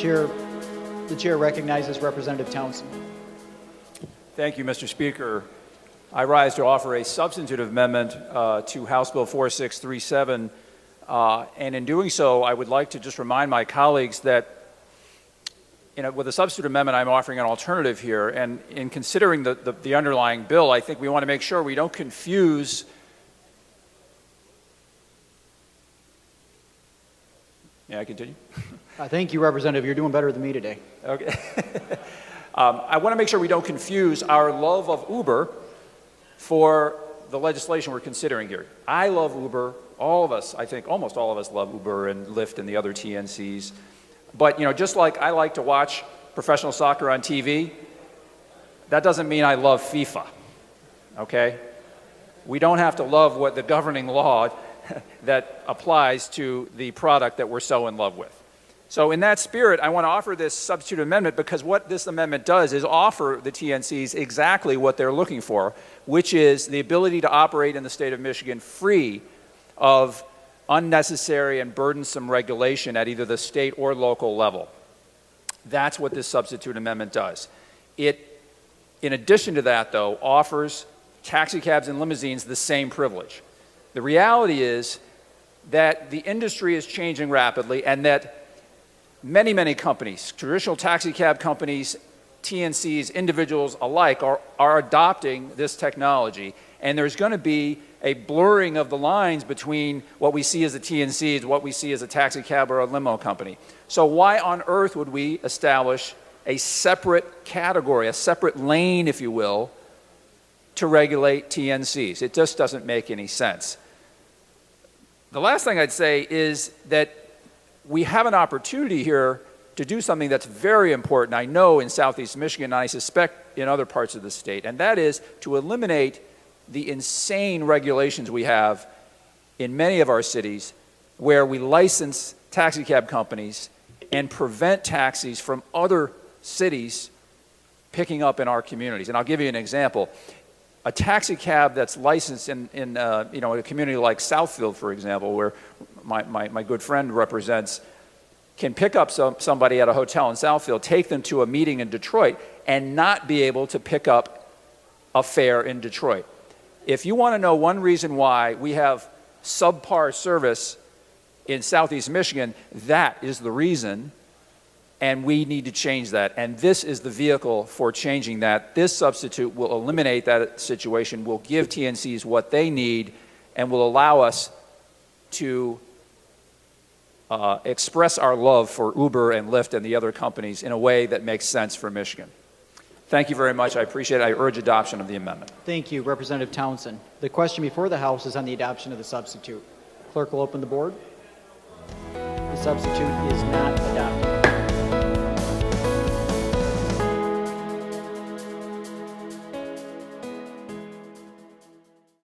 The chair recognizes Representative Townsend. Thank you, Mr. Speaker. I rise to offer a substantive amendment to House Bill 4637, and in doing so, I would like to just remind my colleagues that with a substitute amendment, I'm offering an alternative here, and in considering the underlying bill, I think we want to make sure we don't confuse. May I continue? Thank you, Representative. You're doing better than me today. Okay. I want to make sure we don't confuse our love of Uber for the legislation we're considering here. I love Uber. All of us, I think almost all of us love Uber and Lyft and the other TNCs. But, just like I like to watch professional soccer on TV, that doesn't mean I love FIFA, okay? We don't have to love what the governing law that applies to the product that we're so in love with. So in that spirit, I want to offer this substitute amendment because what this amendment does is offer the TNCs exactly what they're looking for, which is the ability to operate in the state of Michigan free of unnecessary and burdensome regulation at either the state or local level. That's what this substitute amendment does. It, in addition to that, though, offers taxi cabs and limousines the same privilege. The reality is that the industry is changing rapidly and that many, many companies, traditional taxi cab companies, TNCs, individuals alike are adopting this technology. And there's going to be a blurring of the lines between what we see as a TNC and what we see as a taxi cab or a limo company. So why on earth would we establish a separate category, a separate lane, if you will, to regulate TNCs? It just doesn't make any sense. The last thing I'd say is that we have an opportunity here to do something that's very important, I know, in Southeast Michigan, and I suspect in other parts of the state, and that is to eliminate the insane regulations we have in many of our cities where we license taxi cab companies and prevent taxis from other cities picking up in our communities. And I'll give you an example. A taxi cab that's licensed in a community like Southfield, for example, where my good friend represents, can pick up somebody at a hotel in Southfield, take them to a meeting in Detroit, and not be able to pick up a fare in Detroit. If you want to know one reason why we have subpar service in Southeast Michigan, that is the reason, and we need to change that. And this is the vehicle for changing that. This substitute will eliminate that situation, will give TNCs what they need, and will allow us to express our love for Uber and Lyft and the other companies in a way that makes sense for Michigan. Thank you very much. I appreciate it. I urge adoption of the amendment. Thank you, Representative Townsend. The question before the House is on the adoption of the substitute. Clerk will open the board. The substitute is not adopted.